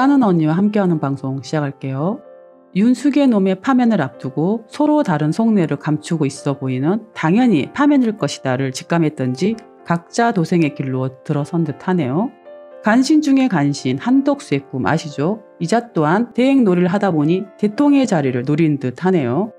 까는 언니와 함께하는 방송 시작할게요. 윤숙의 놈의 파면을 앞두고 서로 다른 속내를 감추고 있어 보이는 당연히 파면일 것이다를 직감했던지 각자 도생의 길로 들어선 듯하네요. 간신 중의 간신 한덕수의 꿈 아시죠? 이자 또한 대행놀이를 하다 보니 대통령의 자리를 노린 듯하네요.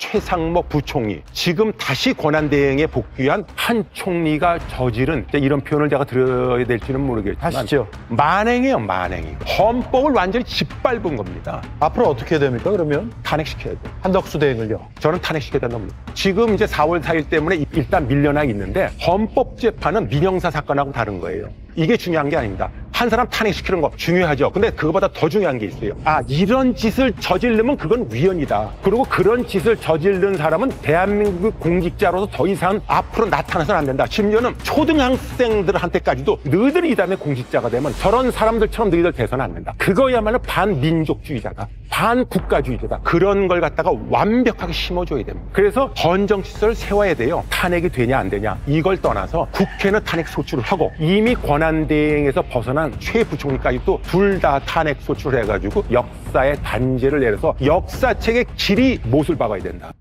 최상목 부총리, 지금 다시 권한대행에 복귀한 한 총리가 저지른, 이런 표현을 제가 들어야 될지는 모르겠지만 하시죠. 만행이에요, 만행이. 헌법을 완전히 짓밟은 겁니다. 앞으로 어떻게 해야 됩니까, 그러면? 탄핵시켜야 돼요. 한덕수 대행을요? 저는 탄핵시켜야 된다고 봅니다. 지금 이제 4월 4일 때문에 일단 밀려나 있는데 헌법재판은 민형사 사건하고 다른 거예요. 이게 중요한 게 아닙니다. 한 사람 탄핵시키는 거 중요하죠. 근데 그거보다 더 중요한 게 있어요. 이런 짓을 저지르면 그건 위헌이다. 그리고 그런 짓을 저지른 사람은 대한민국 공직자로서 더 이상 앞으로 나타나서는 안 된다. 심지어는 초등학생들한테까지도 너희들이 이 다음에 공직자가 되면 저런 사람들처럼 너희들 돼서는 안 된다. 그거야말로 반민족주의자다. 반국가주의자다. 그런 걸 갖다가 완벽하게 심어줘야 됩니다. 그래서 헌정시설을 세워야 돼요. 탄핵이 되냐 안 되냐 이걸 떠나서 국회는 탄핵 소추를 하고 이미 권한대행에서 벗어난 최 부총리까지도 둘 다 탄핵 소추를 해가지고 역사의 단죄를 내려서 역사책의 길이 못을 박아야 된다.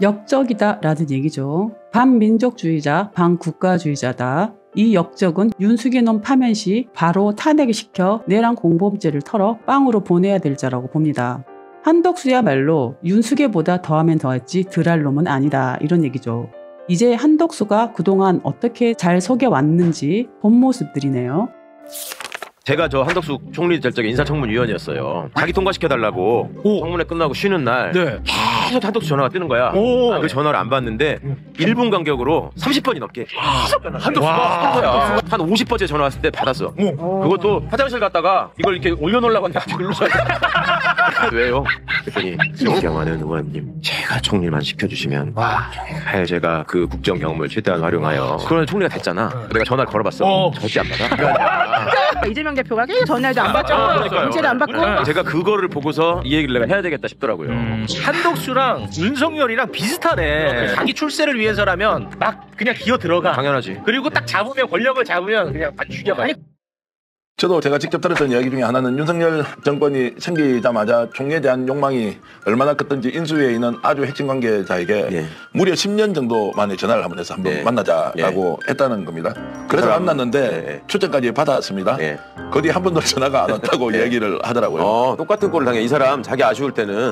역적이다 라는 얘기죠. 반민족주의자, 반국가주의자다. 이 역적은 윤숙의 놈 파면 시 바로 탄핵을 시켜 내란 공범죄를 털어 빵으로 보내야 될 자라고 봅니다. 한덕수야말로 윤숙의보다 더하면 더했지 덜할 놈은 아니다 이런 얘기죠. 이제 한덕수가 그동안 어떻게 잘 속여왔는지 본 모습들이네요. 제가 저 한덕수 총리 될 적에 인사청문위원이었어요. 자기 통과시켜달라고 청문회 끝나고 쉬는 날 계속 한덕수 전화가 뜨는 거야. 그 전화를 안 받는데 1분 간격으로 30번이 넘게 계속 한덕수가 한 거야. 한 50번째 전화 왔을 때 받았어. 그것도 화장실 갔다가 이걸 이렇게 올려놓으려고 하는데 아직 눌러서 왜요? 그랬더니 존경하는 의원님, 제가 총리만 시켜주시면 제가 그 국정 경험을 최대한 활용하여 그런 총리가 됐잖아. 내가 전화를 걸어봤어. 절대 안 받아. 이재명 대표가 계속 전화해도 안 받죠. 문제도 안 받고. 제가 그거를 보고서 이 얘기를 내가 해야 되겠다 싶더라고요. 한덕수랑 윤석열이랑 비슷하네. 자기 출세를 위해서라면 막 그냥 기어 들어가. 당연하지. 그리고 딱 잡으면 권력을 잡으면 그냥 죽여가. 저도 제가 직접 들었던 이야기 중에 하나는 윤석열 정권이 생기자마자 총리에 대한 욕망이 얼마나 컸던지 인수위에 있는 아주 핵심 관계자에게 무려 10년 정도 만에 전화를 한번 해서 한번 만나자라고 했다는 겁니다. 그래서 만났는데 출전까지 받았습니다. 그 뒤에 한 번도 전화가 안 왔다고 얘기를 하더라고요. 똑같은 꼴을 당해. 이 사람 자기 아쉬울 때는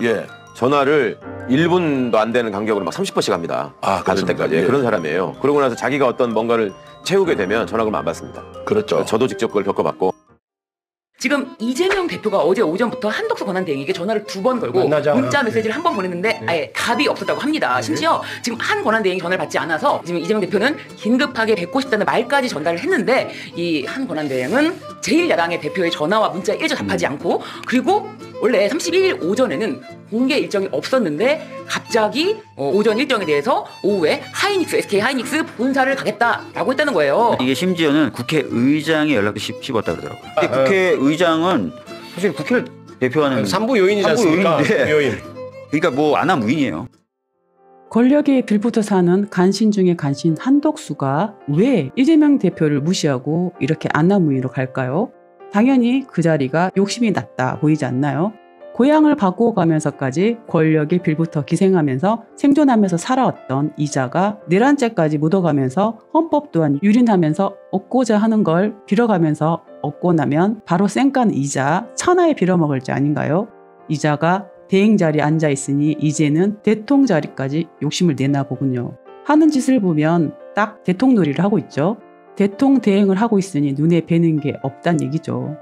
전화를 1분도 안 되는 간격으로 막 30번씩 합니다. 받을 때까지. 그런 사람이에요. 그러고 나서 자기가 어떤 뭔가를 채우게 되면 전화를 안 받습니다. 그렇죠. 저도 직접 그걸 겪어봤고. 지금 이재명 대표가 어제 오전부터 한덕수 권한대행에게 전화를 2번 걸고 문자 메시지를 1번 보냈는데 아예 답이 없었다고 합니다. 심지어 지금 한 권한대행이 전화를 받지 않아서 지금 이재명 대표는 긴급하게 뵙고 싶다는 말까지 전달을 했는데 이 한 권한대행은 제1야당의 대표의 전화와 문자에 일절 답하지 않고, 그리고 원래 31일 오전에는 공개 일정이 없었는데 갑자기 오전 일정에 대해서 오후에 SK 하이닉스 본사를 가겠다라고 했다는 거예요. 이게 심지어는 국회의장의 연락도 씹었다 그러더라고요. 근데 국회의장은 사실 국회를 대표하는 산부 요인이지 않습니까? 요인. 그러니까 뭐 안하무인이에요. 권력에 빌붙어 사는 간신 중의 간신 한덕수가 왜 이재명 대표를 무시하고 이렇게 안나무인으로 갈까요? 당연히 그 자리가 욕심이 났다 보이지 않나요? 고향을 바꾸어가면서까지 권력에 빌붙어 기생하면서 생존하면서 살아왔던 이자가 내란죄까지 묻어가면서 헌법 또한 유린하면서 얻고자 하는 걸 빌어가면서 얻고 나면 바로 쌩깐 이자 천하에 빌어먹을 자 아닌가요? 이자가 대행 자리에 앉아있으니 이제는 대통 자리까지 욕심을 내나 보군요. 하는 짓을 보면 딱 대통놀이를 하고 있죠. 대통 대행을 하고 있으니 눈에 뵈는 게 없단 얘기죠.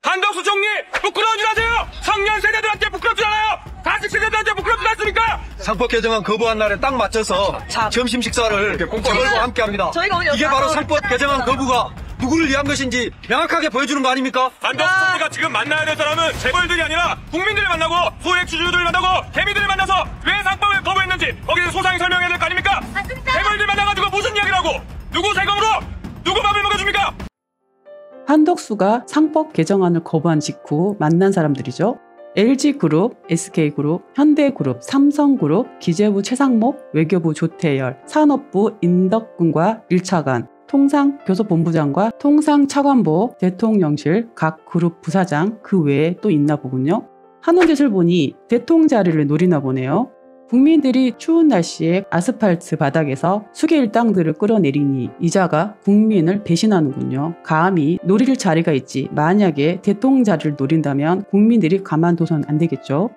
한덕수 총리 부끄러워지 마세요. 청년 세대들한테 부끄럽잖아요. 가식 세대들한테 부끄럽지 않습니까? 상법 개정안 거부한 날에 딱 맞춰서 점심 식사를 저들과 함께합니다. 이게 바로 상법 개정안 거부가 누구를 위한 것인지 명확하게 보여주는 거 아닙니까? 한덕수 총리가 지금 만나야 될 사람은 재벌들이 아니라 국민들을 만나고 소액 주주들을 만나고 개미들을 만나서 왜 상법을 거부했는지 거기서 소상히 설명해야 될 거 아닙니까? 재벌들 만나가지고 무슨 이야기를 하고 누구 세금으로 누구 밥을 먹여줍니까? 한덕수가 상법 개정안을 거부한 직후 만난 사람들이죠. LG그룹, SK그룹, 현대그룹, 삼성그룹, 기재부 최상목, 외교부 조태열, 산업부 임덕근과 1차관, 통상교섭본부장과 통상차관보, 대통령실, 각 그룹 부사장 그 외에 또 있나 보군요. 하는 짓을 보니 대통자리를 노리나 보네요. 국민들이 추운 날씨에 아스팔트 바닥에서 수개 일당들을 끌어내리니 이자가 국민을 배신하는군요. 감히 노릴 자리가 있지 만약에 대통자리를 노린다면 국민들이 가만둬선 안 되겠죠.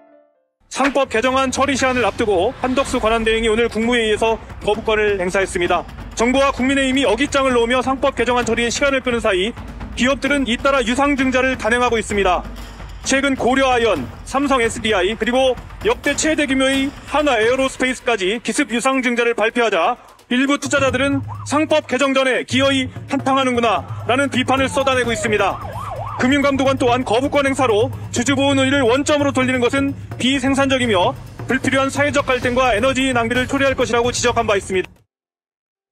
상법 개정안 처리 시한을 앞두고 한덕수 권한대행이 오늘 국무회의에서 거부권을 행사했습니다. 정부와 국민의힘이 어깃장을 놓으며 상법 개정안 처리에 시간을 끄는 사이 기업들은 잇따라 유상증자를 단행하고 있습니다. 최근 고려아연, 삼성 SDI 그리고 역대 최대 규모의 하나 에어로스페이스까지 기습 유상증자를 발표하자 일부 투자자들은 상법 개정 전에 기어이 한탕하는구나 라는 비판을 쏟아내고 있습니다. 금융감독원 또한 거부권 행사로 주주보호 논의를 원점으로 돌리는 것은 비생산적이며 불필요한 사회적 갈등과 에너지 낭비를 초래할 것이라고 지적한 바 있습니다.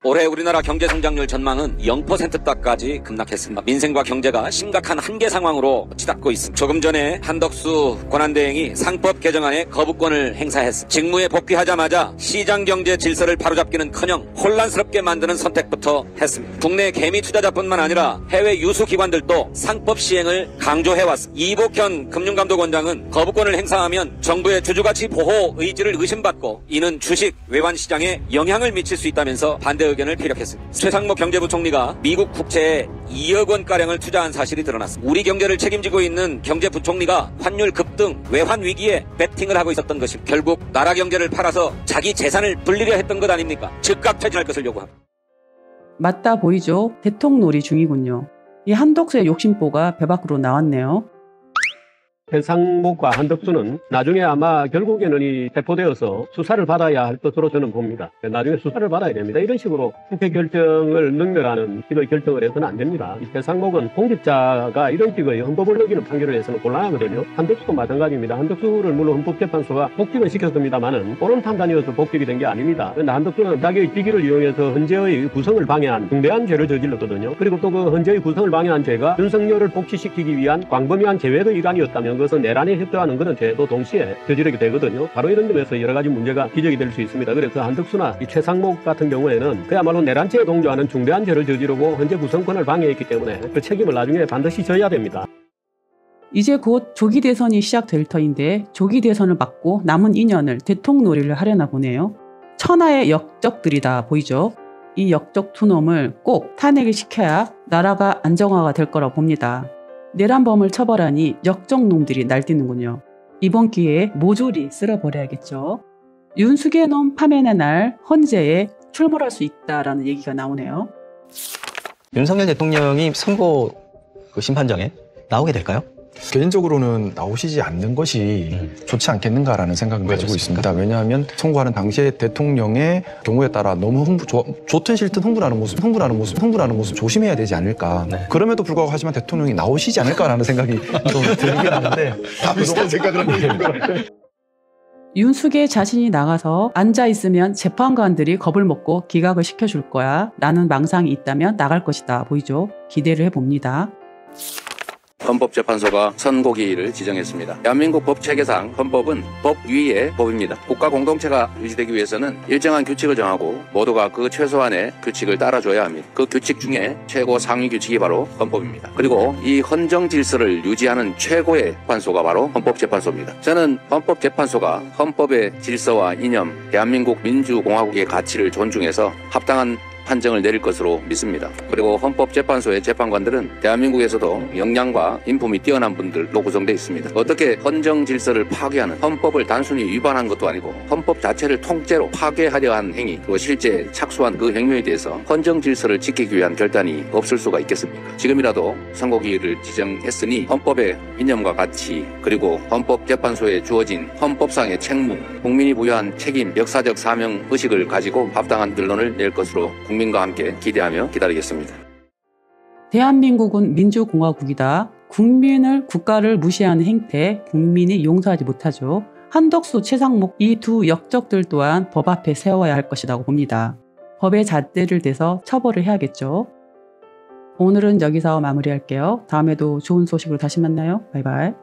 올해 우리나라 경제성장률 전망은 0%대까지 급락했습니다. 민생과 경제가 심각한 한계 상황으로 치닫고 있습니다. 조금 전에 한덕수 권한대행이 상법 개정안에 거부권을 행사했습니다. 직무에 복귀하자마자 시장경제 질서를 바로잡기는커녕 혼란스럽게 만드는 선택부터 했습니다. 국내 개미 투자자뿐만 아니라 해외 유수기관들도 상법 시행을 강조해왔습니다. 이복현 금융감독원장은 거부권을 행사하면 정부의 주주가치 보호 의지를 의심받고 이는 주식 외환시장에 영향을 미칠 수 있다면서 반대 의견을 피력했습니다. 최상목 경제부총리가 미국 국채에 2억 원가량을 투자한 사실이 드러났습니다. 우리 경제를 책임지고 있는 경제부총리가 환율 급등, 외환 위기에 베팅을 하고 있었던 것입니다. 결국 나라 경제를 팔아서 자기 재산을 불리려 했던 것 아닙니까? 즉각 퇴진할 것을 요구합니다. 맞다 보이죠? 대통놀이 중이군요. 이 한덕수의 욕심보가 배 밖으로 나왔네요. 최상목과 한덕수는 나중에 아마 결국에는 이 체포되어서 수사를 받아야 할 것으로 저는 봅니다. 나중에 수사를 받아야 됩니다. 이런 식으로 국회 결정을 능멸하는 식의 결정을 해서는 안 됩니다. 이 최상목은 공직자가 이런 식의 헌법을 어기는 판결을 해서는 곤란하거든요. 한덕수도 마찬가지입니다. 한덕수를 물론 헌법재판소가 복직을 시켰습니다만은 옳은 판단이어서 복직이 된 게 아닙니다. 그런데 한덕수는 자기의 직위를 이용해서 헌재의 구성을 방해한 중대한 죄를 저질렀거든요. 그리고 또 그 헌재의 구성을 방해한 죄가 윤석열을 복지시키기 위한 광범위한 계획의 일환이었다면 그것은 내란에 협조하는 그런 죄도 동시에 저지르게 되거든요. 바로 이런 점에서 여러 가지 문제가 지적이 될 수 있습니다. 그래서 한덕수나 이 최상목 같은 경우에는 그야말로 내란죄에 동조하는 중대한 죄를 저지르고 헌재 구성권을 방해했기 때문에 그 책임을 나중에 반드시 져야 됩니다. 이제 곧 조기 대선이 시작될 터인데 조기 대선을 막고 남은 2년을 대통놀이를 하려나 보네요. 천하의 역적들이다 보이죠. 이 역적 두 놈을 꼭 탄핵을 시켜야 나라가 안정화가 될 거라고 봅니다. 내란범을 처벌하니 역적놈들이 날뛰는군요. 이번 기회에 모조리 쓸어버려야겠죠. 윤숙의 놈 파면의 날 헌재에 출몰할 수 있다라는 얘기가 나오네요. 윤석열 대통령이 선거 심판정에 나오게 될까요? 개인적으로는 나오시지 않는 것이 좋지 않겠는가라는 생각을 가지고 있습니다. 왜냐하면 선거하는 당시에 대통령의 경우에 따라 너무 좋든 싫든 흥분하는 모습 조심해야 되지 않을까. 네. 그럼에도 불구하고 하지만 대통령이 나오시지 않을까라는 생각이 좀 들긴 하는데 다 비슷한 생각을 합니다. 윤숙의 자신이 나가서 앉아있으면 재판관들이 겁을 먹고 기각을 시켜줄 거야 라는 망상이 있다면 나갈 것이다 보이죠. 기대를 해봅니다. 헌법재판소가 선고기일을 지정했습니다. 대한민국 법체계상 헌법은 법 위의 법입니다. 국가 공동체가 유지되기 위해서는 일정한 규칙을 정하고 모두가 그 최소한의 규칙을 따라줘야 합니다. 그 규칙 중에 최고 상위 규칙이 바로 헌법입니다. 그리고 이 헌정 질서를 유지하는 최고의 판소가 바로 헌법재판소입니다. 저는 헌법재판소가 헌법의 질서와 이념, 대한민국 민주공화국의 가치를 존중해서 합당한 판정을 내릴 것으로 믿습니다. 그리고 헌법재판소의 재판관들은 대한민국에서도 역량과 인품이 뛰어난 분들로 구성되어 있습니다. 어떻게 헌정 질서를 파괴하는, 헌법을 단순히 위반한 것도 아니고 헌법 자체를 통째로 파괴하려 한 행위, 그리고 실제 착수한 그 행위에 대해서 헌정 질서를 지키기 위한 결단이 없을 수가 있겠습니까? 지금이라도 선고기일을 지정했으니 헌법의 이념과 가치, 그리고 헌법재판소에 주어진 헌법상의 책무, 국민이 부여한 책임, 역사적 사명 의식을 가지고 합당한 결론을 낼 것으로 국민과 함께 기대하며 기다리겠습니다. 대한민국은 민주공화국이다. 국가를 무시하는 행태, 국민이 용서하지 못하죠. 한덕수, 최상목 이 두 역적들 또한 법 앞에 세워야 할 것이라고 봅니다. 법의 잣대를 대서 처벌을 해야겠죠. 오늘은 여기서 마무리할게요. 다음에도 좋은 소식으로 다시 만나요. 바이바이.